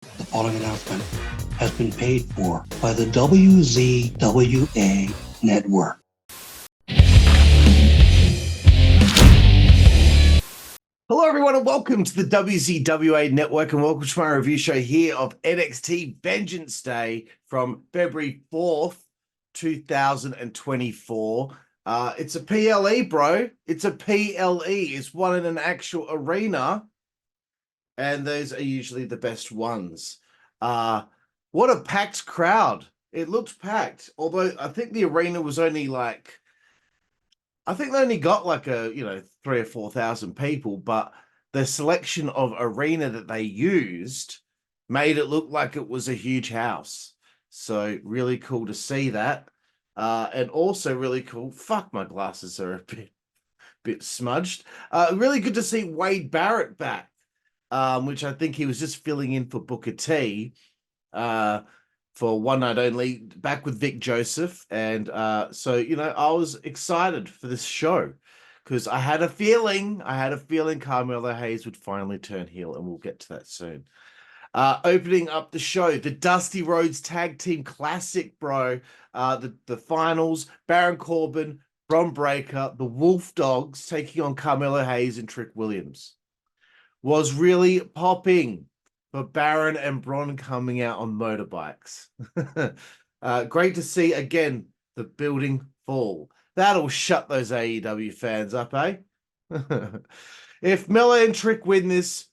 The following announcement has been paid for by the WZWA Network. Hello, everyone, and welcome to the WZWA Network, and welcome to my review show here of NXT Vengeance Day from February 4th, 2024. It's a PLE, bro. It's a PLE. It's one in an actual arena, and those are usually the best ones. What a packed crowd. It looked packed, although I think the arena was only like, I think they only got like 3,000 or 4,000 people, but the selection of arena that they used made it look like it was a huge house. So really cool to see that. And also really cool. Fuck, my glasses are a bit smudged. Really good to see Wade Barrett back, which I think he was just filling in for Booker T. For one night only, back with Vic Joseph. And so, I was excited for this show because I had a feeling Carmelo Hayes would finally turn heel, and we'll get to that soon. Opening up the show, the Dusty Rhodes Tag Team Classic, bro. The finals, Baron Corbin, Bron Breakker, the Wolf Dogs taking on Carmelo Hayes and Trick Williams. Was really popping for Baron and Bron coming out on motorbikes. Great to see, again, the building full. That'll shut those AEW fans up, eh? If Melo and Trick win this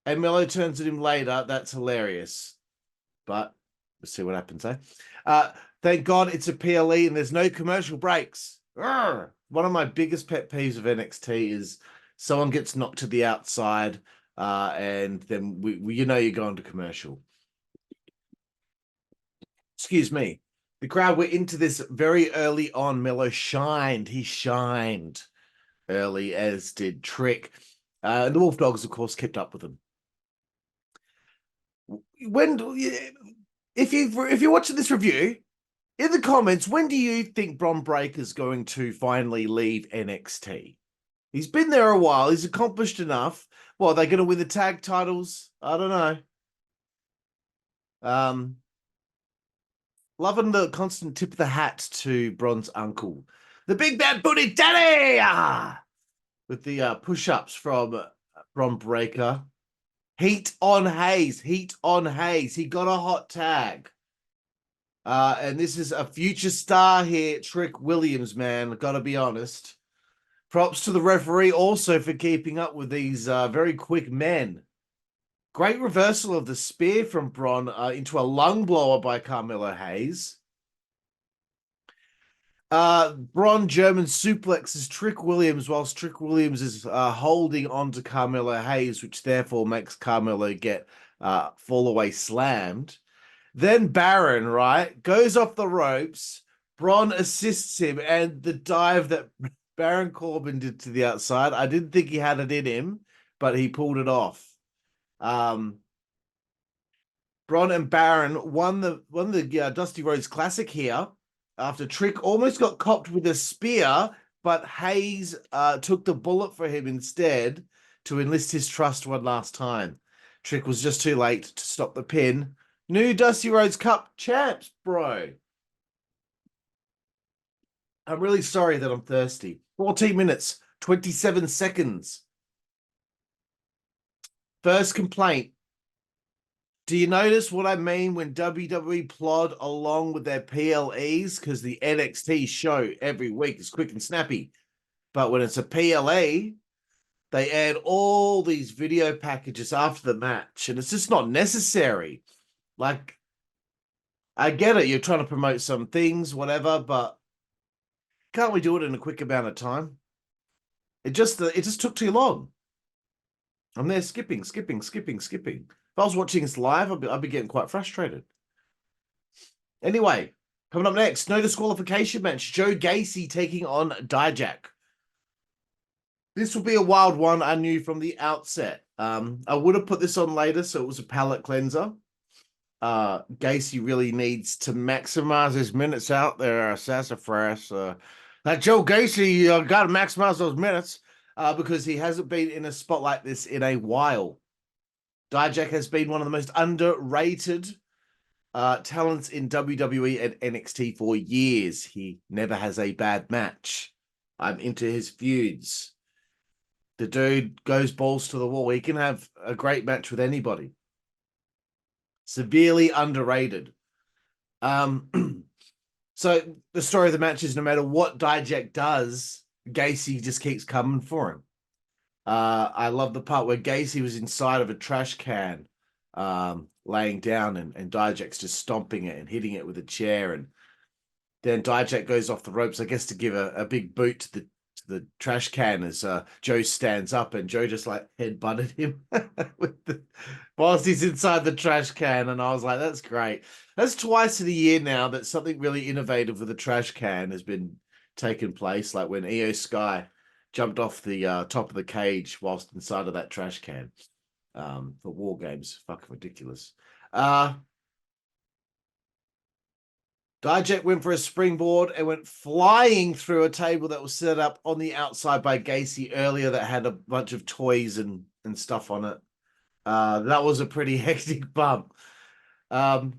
and Melo turns at him later, that's hilarious. But we'll see what happens, eh? Thank God it's a PLE and there's no commercial breaks. One of my biggest pet peeves of NXT is someone gets knocked to the outside, and then we you're going to commercial. Excuse me. The crowd were into this very early on. Melo shined. He shined early, as did Trick. And the Wolf Dogs, of course, kept up with him. If you're watching this review, in the comments, when do you think Bron Breakker's going to finally leave NXT? He's been there a while. He's accomplished enough. Well, are they going to win the tag titles? I don't know. Loving the constant tip of the hat to Bron's uncle, the big bad booty daddy, with the push-ups from Bron Breakker. Heat on Hayes. He got a hot tag. And this is a future star here, Trick Williams, man. Got to be honest. Props to the referee also for keeping up with these very quick men. Great reversal of the spear from Bron into a lung blower by Carmelo Hayes. Bron German suplexes Trick Williams whilst Trick Williams is holding on to Carmelo Hayes, which therefore makes Carmelo get fall away slammed. Then Baron, right, goes off the ropes. Bron assists him, and the dive that Baron Corbin did to the outside, I didn't think he had it in him, but he pulled it off. Bron and Baron won the Dusty Rhodes Classic here after Trick almost got copped with a spear, but Hayes took the bullet for him instead to enlist his trust one last time. Trick was just too late to stop the pin. New Dusty Rhodes Cup champs, bro. I'm really sorry that I'm thirsty. 14 minutes, 27 seconds. First complaint. Do you notice what I mean when WWE plod along with their PLEs? Because the NXT show every week is quick and snappy. But when it's a PLE, they add all these video packages after the match. And it's just not necessary. Like, I get it. You're trying to promote some things, whatever. But can't we do it in a quick amount of time? It just took too long. I'm there skipping. If I was watching this live, I'd be getting quite frustrated. Anyway, coming up next, no disqualification match. Joe Gacy taking on Dijak. This will be a wild one, I knew from the outset. I would have put this on later, so it was a palate cleanser. Gacy really needs to maximize his minutes out there, sassafras. That Joe Gacy got to maximize those minutes because he hasn't been in a spot like this in a while. Dijak has been one of the most underrated talents in WWE and NXT for years. He never has a bad match. I'm into his feuds. The dude goes balls to the wall. He can have a great match with anybody. Severely underrated. So the story of the match is no matter what Dijak does, Gacy just keeps coming for him. I love the part where Gacy was inside of a trash can, laying down, and Dijak's just stomping it and hitting it with a chair. And then Dijak goes off the ropes, I guess, to give a big boot to the trash can as Joe stands up, and Joe just like headbutted him whilst he's inside the trash can. And I was like, that's great. That's twice in a year now that something really innovative with a trash can has been taking place, like when Io Sky jumped off the top of the cage whilst inside of that trash can for War Games. Fucking ridiculous. Dijak went for a springboard and went flying through a table that was set up on the outside by Gacy earlier that had a bunch of toys and stuff on it. That was a pretty hectic bump. Then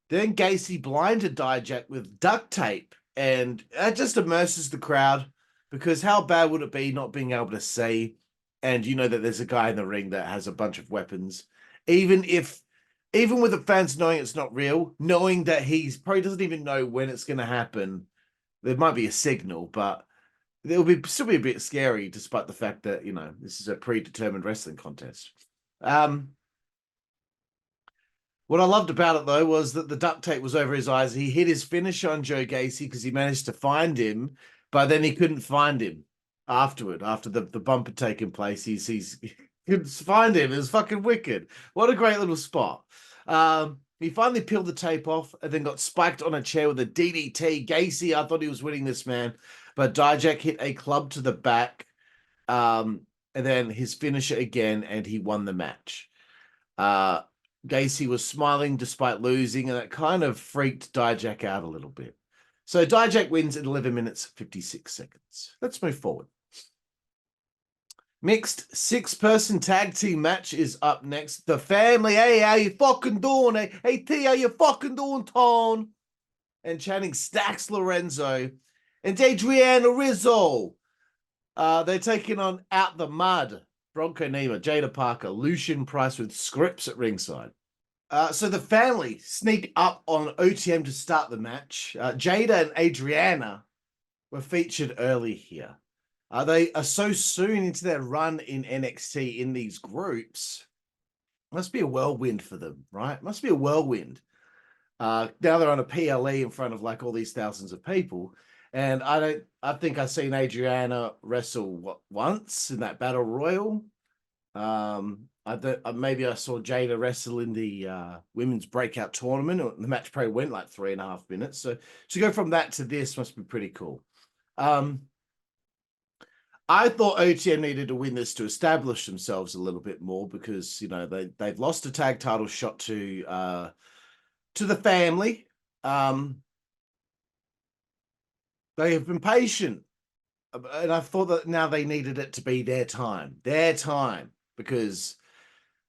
Gacy blinded Dijak with duct tape, and that just immerses the crowd, because how bad would it be not being able to see? And you know that there's a guy in the ring that has a bunch of weapons. Even with the fans knowing it's not real, knowing that he's probably doesn't even know when it's going to happen, there might be a signal, but it'll still be a bit scary, despite the fact that, you know, this is a predetermined wrestling contest. What I loved about it, though, was that the duct tape was over his eyes. He hit his finish on Joe Gacy because he managed to find him, but then he couldn't find him afterward, after the bump had taken place. He couldn't find him. It was fucking wicked. What a great little spot. He finally peeled the tape off and then got spiked on a chair with a DDT. Gacy, I thought he was winning this, man, but Dijak hit a club to the back, and then his finisher again, and he won the match. Gacy was smiling despite losing, and that kind of freaked Dijak out a little bit. So Dijak wins in 11 minutes, 56 seconds. Let's move forward. Mixed 6-person tag team match is up next. The family, hey, how you fucking doing? Hey, T, how you fucking doing, Tone? And chanting Stacks Lorenzo and Adriana Rizzo. They're taking on Out the Mud, Bronco Nima, Jaida Parker, Lucien Price with SCRYPTS at ringside. So the family sneak up on OTM to start the match. Jaida and Adriana were featured early here. They are so soon into their run in NXT in these groups. Must be a whirlwind for them, right? Must be a whirlwind. Now they're on a PLE in front of like all these thousands of people. And I think I've seen Adriana wrestle once in that Battle Royal. Maybe I saw Jaida wrestle in the women's breakout tournament. The match probably went like 3.5 minutes. So to go from that to this must be pretty cool. I thought OTM needed to win this to establish themselves a little bit more, because, you know, they've lost a tag title shot to the family. They have been patient, and I thought that now they needed it to be their time, because,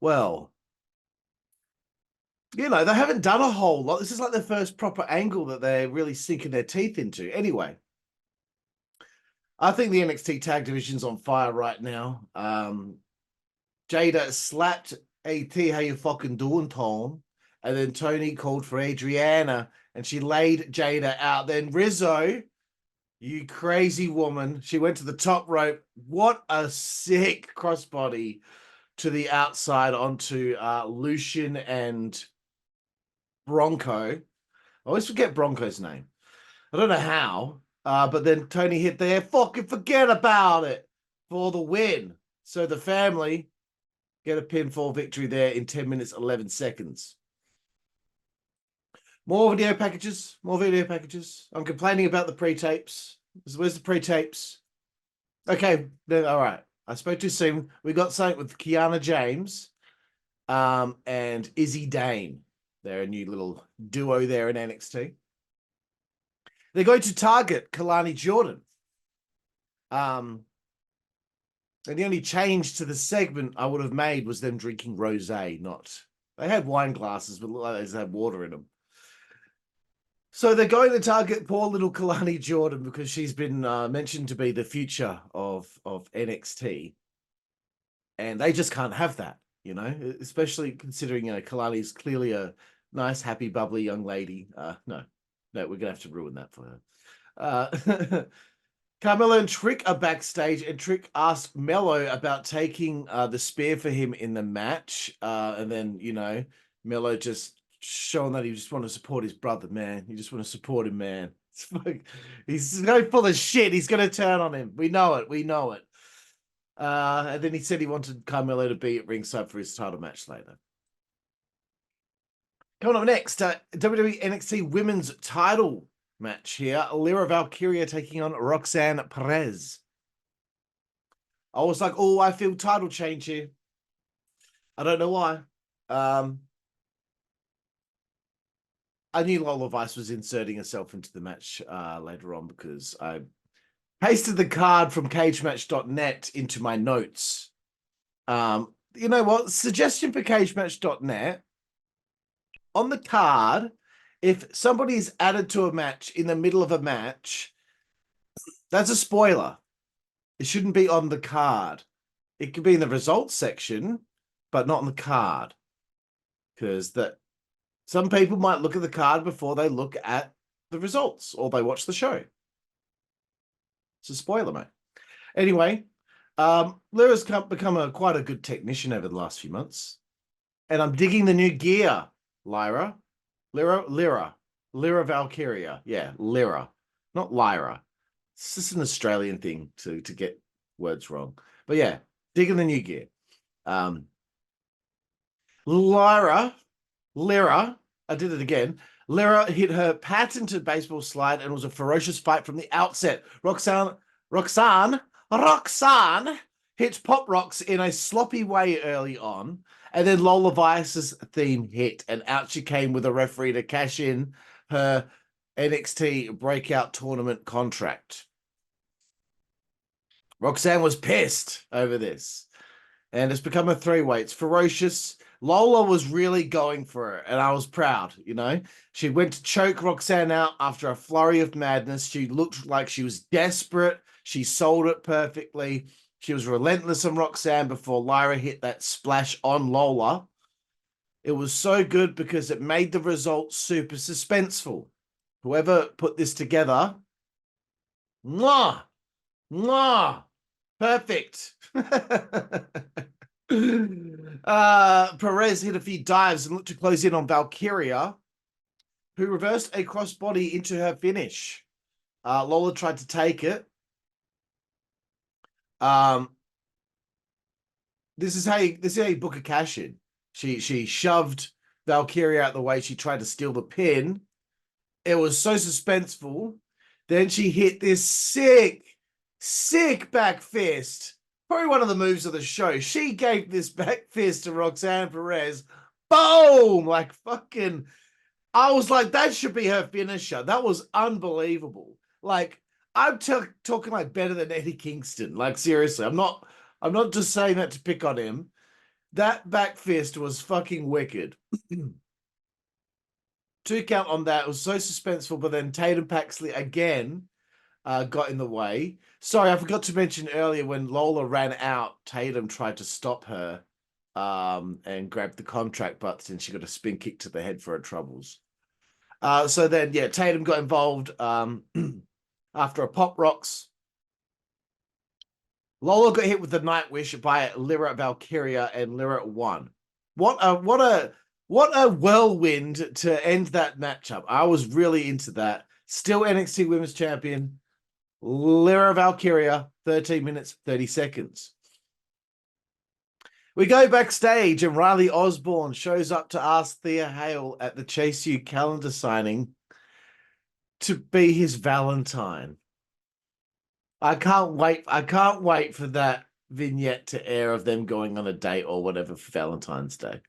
well, you know, they haven't done a whole lot. This is like the first proper angle that they're really sinking their teeth into. Anyway, I think the NXT tag division's on fire right now. Jaida slapped AT, how you fucking doing, Tom? And then Tony called for Adriana, and she laid Jaida out. Then Rizzo, you crazy woman, she went to the top rope. What a sick crossbody to the outside onto Lucien and Bronco. I always forget Bronco's name. I don't know how. But then Tony hit there. Fucking forget about it for the win. So the family get a pinfall victory there in 10 minutes, 11 seconds. More video packages. I'm complaining about the pre-tapes. Where's the pre-tapes? Okay, then, all right. I spoke too soon. We got something with Kiana James and Izzy Dane. They're a new little duo there in NXT. They're going to target Kalani Jordan. And the only change to the segment I would have made was them drinking rosé, not... They had wine glasses, but look like they just had water in them. So they're going to target poor little Kalani Jordan because she's been mentioned to be the future of NXT. And they just can't have that, you know, especially considering, you know, Kalani's clearly a nice, happy, bubbly young lady. No, we're going to have to ruin that for her. Carmelo and Trick are backstage, and Trick asked Mello about taking the spear for him in the match. And then, you know, Mello just showing that he just want to support his brother, man. You just want to support him, man. He's so full of shit. He's going to turn on him. We know it. We know it. And then he said he wanted Carmelo to be at ringside for his title match later. Coming up next, WWE NXT Women's Title match here. Lyra Valkyria taking on Roxanne Perez. I was like, oh, I feel title change here. I don't know why. I knew Lola Vice was inserting herself into the match later on because I pasted the card from cagematch.net into my notes. You know what? Suggestion for cagematch.net. On the card, if somebody is added to a match in the middle of a match, that's a spoiler. It shouldn't be on the card. It could be in the results section, but not on the card. Because some people might look at the card before they look at the results or they watch the show. It's a spoiler, mate. Anyway, Lyra's become quite a good technician over the last few months. And I'm digging the new gear, Lyra. Lyra Valkyria. Yeah, Lyra. Not Lyra. It's just an Australian thing to get words wrong. But yeah, digging the new gear. Lyra, I did it again. Lyra hit her patented baseball slide and was a ferocious fight from the outset. Roxanne hit Pop Rocks in a sloppy way early on, and then Lola Vice's theme hit, and out she came with a referee to cash in her NXT Breakout Tournament contract. Roxanne was pissed over this, and it's become a three-way. It's ferocious. Lola was really going for it, and I was proud, you know. She went to choke Roxanne out after a flurry of madness. She looked like she was desperate. She sold it perfectly. She was relentless on Roxanne before Lyra hit that splash on Lola. It was so good because it made the result super suspenseful. Whoever put this together, mwah, perfect. Perez hit a few dives and looked to close in on Valkyria, who reversed a crossbody into her finish. Lola tried to take it. This is how you book a cash in. She shoved Valkyria out the way. She tried to steal the pin. It was so suspenseful. Then she hit this sick back fist. Probably one of the moves of the show. She gave this back fist to Roxanne Perez. Boom! Like fucking... I was like, that should be her finisher. That was unbelievable. Like, I'm talking like better than Eddie Kingston. Like, seriously, I'm not just saying that to pick on him. That back fist was fucking wicked. 2 count on that. It was so suspenseful, but then Tatum Paxley again got in the way. Sorry, I forgot to mention earlier when Lola ran out, Tatum tried to stop her and grabbed the contract, but then she got a spin kick to the head for her troubles. So then, yeah, Tatum got involved after a Pop Rocks. Lola got hit with the Night Wish by Lyra Valkyria, and Lyra won. What a whirlwind to end that matchup. I was really into that. Still NXT Women's Champion, Lyra Valkyria, 13 minutes, 30 seconds. We go backstage and Riley Osborne shows up to ask Thea Hale at the Chase U calendar signing to be his Valentine. I can't wait for that vignette to air of them going on a date or whatever for Valentine's Day.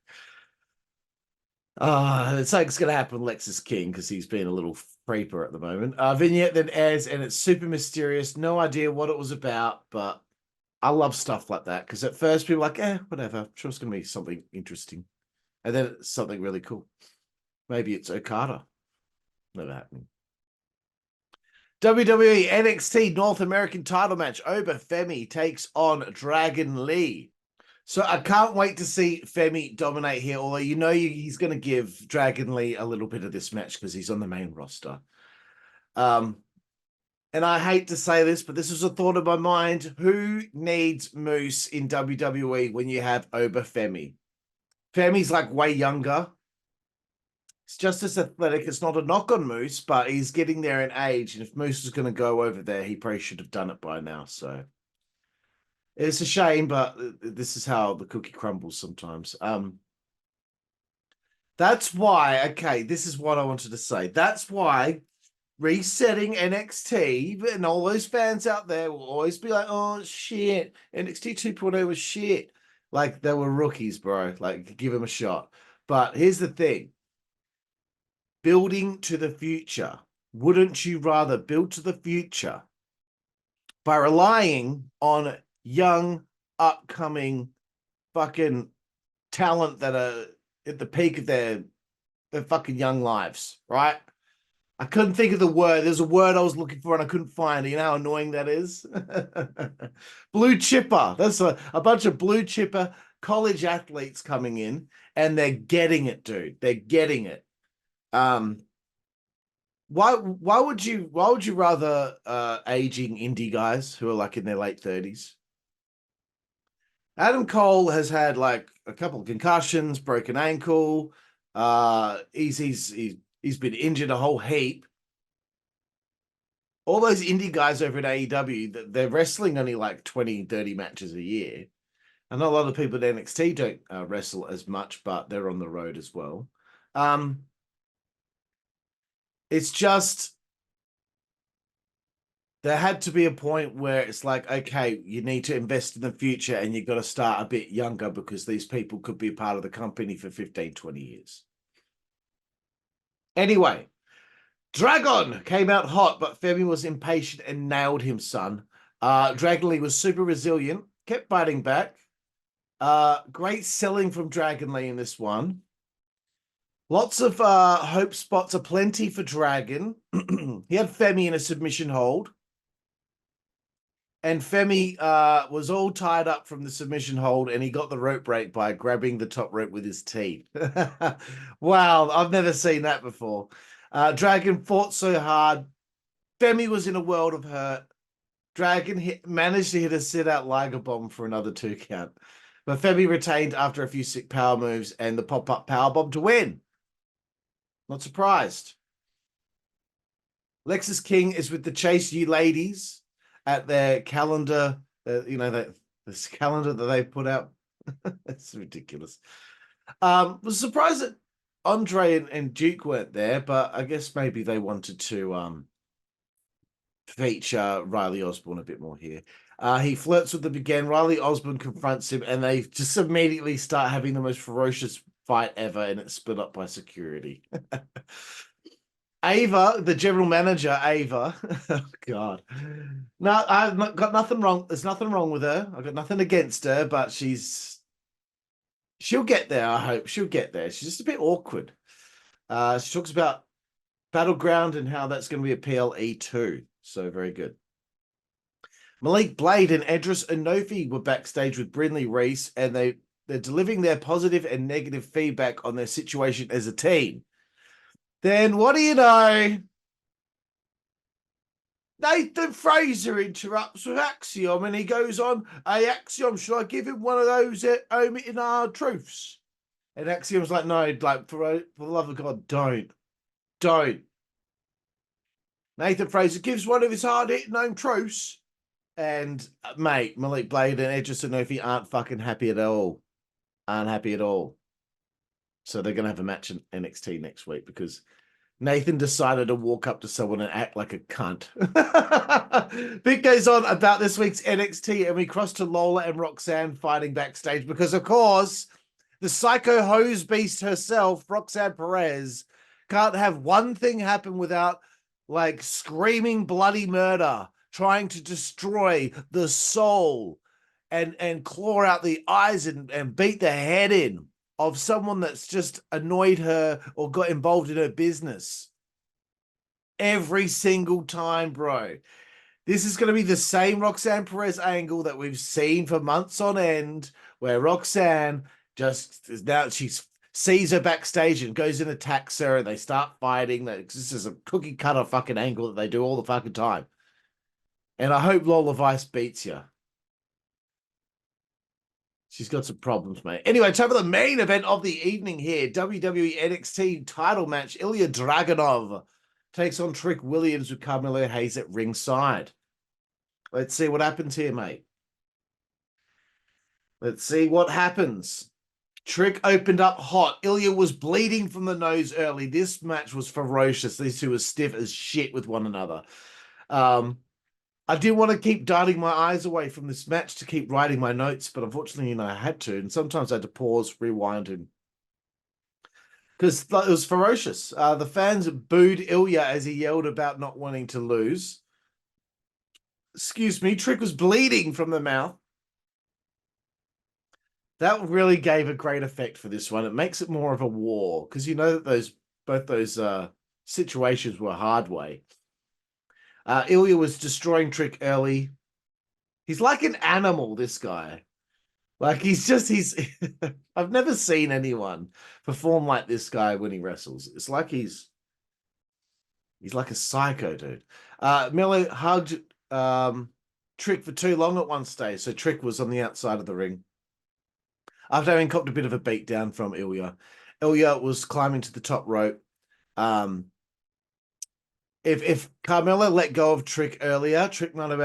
It's like it's going to happen with Lexus King because he's been a little creeper at the moment. Vignette then airs and it's super mysterious. No idea what it was about, but I love stuff like that because at first people are like, whatever. I'm sure it's going to be something interesting. And then it's something really cool. Maybe it's Okada. Never happened. WWE NXT North American title match. Oba Femi takes on Dragon Lee. So I can't wait to see Femi dominate here, although he's going to give Dragon Lee a little bit of this match because he's on the main roster. And I hate to say this, but this was a thought of my mind. Who needs Moose in WWE when you have Oba Femi? Femi's like way younger. He's just as athletic. It's not a knock on Moose, but he's getting there in age. And if Moose was going to go over there, he probably should have done it by now. So it's a shame, but this is how the cookie crumbles sometimes. That's why, okay, this is what I wanted to say. That's why resetting NXT and all those fans out there will always be like, oh, shit, NXT 2.0 was shit. Like, they were rookies, bro. Like, give them a shot. But here's the thing. Building to the future. Wouldn't you rather build to the future by relying on young, upcoming fucking talent that are at the peak of their fucking young lives, right? I couldn't think of the word. There's a word I was looking for and I couldn't find it. You know how annoying that is? Blue chipper. That's a bunch of blue chipper college athletes coming in and they're getting it, dude. They're getting it. Why would you rather aging indie guys who are like in their late 30s? Adam Cole has had like a couple of concussions, broken ankle. He's been injured a whole heap. All those indie guys over at AEW, they're wrestling only like 20, 30 matches a year. I know a lot of people at NXT don't wrestle as much, but they're on the road as well. It's just there had to be a point where it's like, okay, you need to invest in the future and you've got to start a bit younger because these people could be a part of the company for 15, 20 years. Anyway, Dragon came out hot, but Femi was impatient and nailed him, son. Dragon Lee was super resilient, kept biting back. Great selling from Dragon Lee in this one. Lots of hope spots aplenty for Dragon. He had Femi in a submission hold. And Femi was all tied up from the submission hold, and he got the rope break by grabbing the top rope with his teeth. Wow, I've never seen that before. Dragon fought so hard. Femi was in a world of hurt. Dragon managed to hit a sit-out Liger bomb for another 2 count. But Femi retained after a few sick power moves and the pop-up power bomb to win. Not surprised. Lexus King is with the Chase You ladies at their calendar, this calendar that they put out. It's ridiculous. Was surprised that Andre and Duke weren't there, but I guess maybe they wanted to feature Riley Osborne a bit more here. He flirts with them again. Riley Osborne confronts him, and they just immediately start having the most ferocious fight ever, and it's split up by security. Ava, the general manager, Ava. Oh, God. No, I've got nothing wrong. There's nothing wrong with her. I've got nothing against her, but she'll get there, I hope. She'll get there. She's just a bit awkward. She talks about Battleground and how that's going to be a PLE too. So very good. Malik Blade and Edris Enofi were backstage with Brindley Reese, and they're delivering their positive and negative feedback on their situation as a team. Then what do you know? Nathan Fraser interrupts with Axiom, and he goes on, hey, Axiom, should I give him one of those omitting our truths? And Axiom's like, no, like, for the love of God, don't. Nathan Fraser gives one of his hard-hitting known truths. And, mate, Malik Blade and Edris Enofi aren't fucking happy at all. Aren't happy at all. So they're going to have a match in NXT next week because Nathan decided to walk up to someone and act like a cunt. Bit goes on about this week's NXT, and we cross to Lola and Roxanne fighting backstage because, of course, the psycho hose beast herself, Roxanne Perez, can't have one thing happen without, like, screaming bloody murder, trying to destroy the soul and claw out the eyes and beat the head in of someone that's just annoyed her or got involved in her business. Every single time, bro. This is going to be the same Roxanne Perez angle that we've seen for months on end, where Roxanne just now she sees her backstage and goes and attacks her, and they start fighting. This is a cookie cutter fucking angle that they do all the fucking time. And I hope Lola Vice beats you. She's got some problems, mate. Anyway, time for the main event of the evening here. WWE NXT title match. Ilja Dragunov takes on Trick Williams with Carmelo Hayes at ringside. Let's see what happens here, mate. Let's see what happens. Trick opened up hot. Ilja was bleeding from the nose early. This match was ferocious. These two were stiff as shit with one another. I didn't want to keep darting my eyes away from this match to keep writing my notes, but unfortunately, I had to. And sometimes I had to pause, rewind, and because it was ferocious. The fans booed Ilja as he yelled about not wanting to lose. Excuse me, Trick was bleeding from the mouth. That really gave a great effect for this one. It makes it more of a war because you know that both those situations were hard way. Ilja was destroying Trick early. He's like an animal, this guy. Like he's I've never seen anyone perform like this guy when he wrestles. It's like he's like a psycho dude. Melo hugged Trick for too long at one stage, so Trick was on the outside of the ring. After having copped a bit of a beat down from Ilja, Ilja was climbing to the top rope. If Carmelo let go of Trick earlier, Trick might have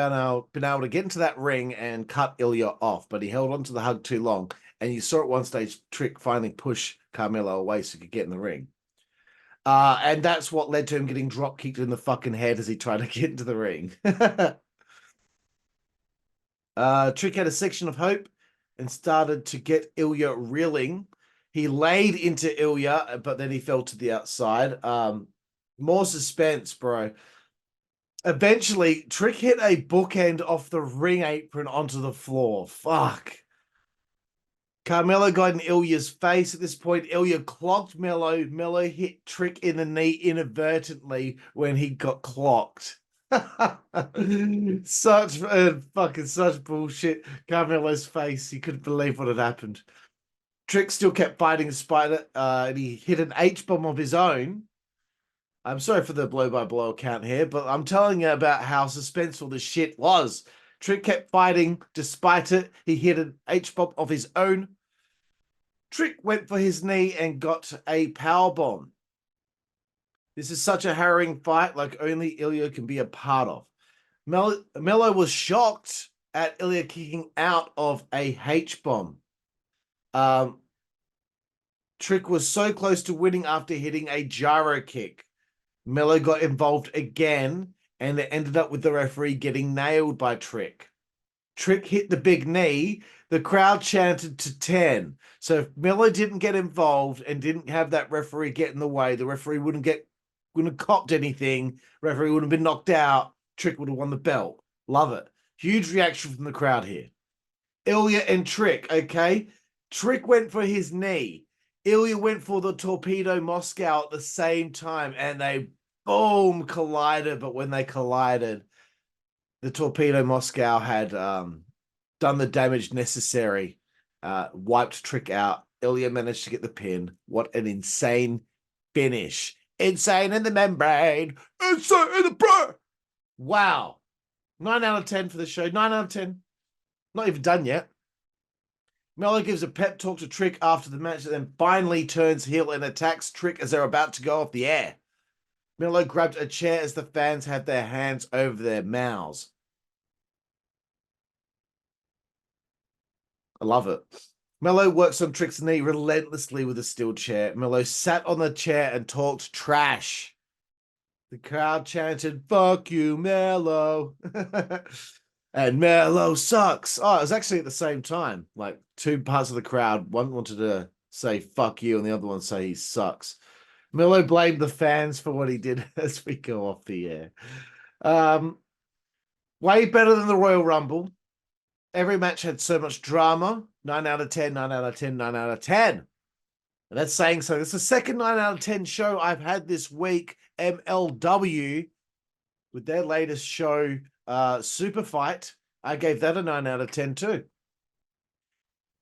been able to get into that ring and cut Ilja off, but he held on to the hug too long. And you saw at one stage, Trick finally push Carmelo away so he could get in the ring. And that's what led to him getting drop kicked in the fucking head as he tried to get into the ring. Trick had a section of hope and started to get Ilja reeling. He laid into Ilja, but then he fell to the outside. More suspense, bro. Eventually, Trick hit a bookend off the ring apron onto the floor. Fuck. Carmelo got in Ilja's face at this point. Ilja clocked Melo. Melo hit Trick in the knee inadvertently when he got clocked. Such bullshit. Carmelo's face. He couldn't believe what had happened. Trick still kept fighting despite it. And he hit an H-bomb of his own. I'm sorry for the blow-by-blow account here, but I'm telling you about how suspenseful this shit was. Trick kept fighting despite it. He hit an H-bomb of his own. Trick went for his knee and got a powerbomb. This is such a harrowing fight like only Ilja can be a part of. Melo was shocked at Ilja kicking out of a H-bomb. Trick was so close to winning after hitting a gyro kick. Melo got involved again, and it ended up with the referee getting nailed by Trick. Trick hit the big knee. The crowd chanted to 10. So if Melo didn't get involved and didn't have that referee get in the way, the referee wouldn't have copped anything. Referee would have been knocked out. Trick would have won the belt. Love it. Huge reaction from the crowd here. Ilja and Trick, okay? Trick went for his knee. Ilja went for the Torpedo Moscow at the same time, and they boom collided. But when they collided, the Torpedo Moscow had done the damage necessary, wiped Trick out. Ilja managed to get the pin. What an insane finish. Insane in the membrane. Insane in the brain. Wow. 9 out of 10 for the show. 9 out of 10. Not even done yet. Melo gives a pep talk to Trick after the match and then finally turns heel and attacks Trick as they're about to go off the air. Melo grabbed a chair as the fans had their hands over their mouths. I love it. Melo works on Trick's knee relentlessly with a steel chair. Melo sat on the chair and talked trash. The crowd chanted, "Fuck you, Melo." And Melo sucks. Oh, it was actually at the same time. Like two parts of the crowd. One wanted to say fuck you and the other one say he sucks. Melo blamed the fans for what he did as we go off the air. Way better than the Royal Rumble. Every match had so much drama. 9 out of 10, 9 out of 10, 9 out of 10. And that's saying so. It's the second 9 out of 10 show I've had this week. MLW, with their latest show, Super Fight, I gave that a 9 out of 10 too.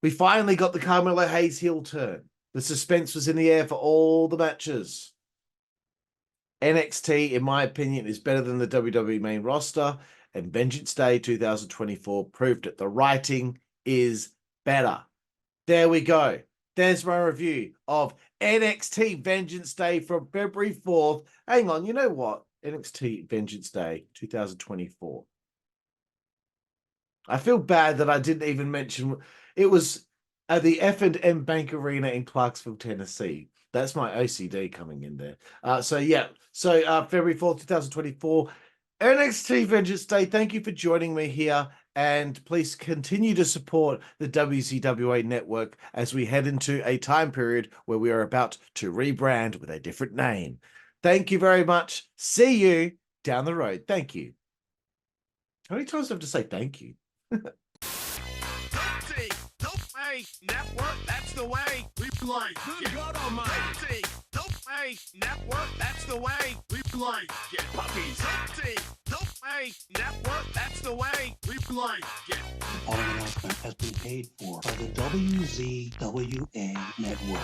We finally got the Carmelo Hayes heel turn. The suspense was in the air for all the matches. NXT, in my opinion, is better than the WWE main roster, and Vengeance Day 2024 proved it. The writing is better. There we go. There's my review of NXT Vengeance Day from February 4th. Hang on, you know what? NXT Vengeance Day 2024. I feel bad that I didn't even mention it was at the F&M Bank Arena in Clarksville, Tennessee. That's my OCD coming in there. February 4th, 2024, NXT Vengeance Day. Thank you for joining me here, and please continue to support the WZWA Network as we head into a time period where we are about to rebrand with a different name. Thank you very much. See you down the road. Thank you. How many times do I have to say thank you? Network, that's the way we play. Good God Almighty. Network, that's the way we play. Get puppies. Network, that's the way we play. Get. The following announcement has been paid for by the WZWA Network.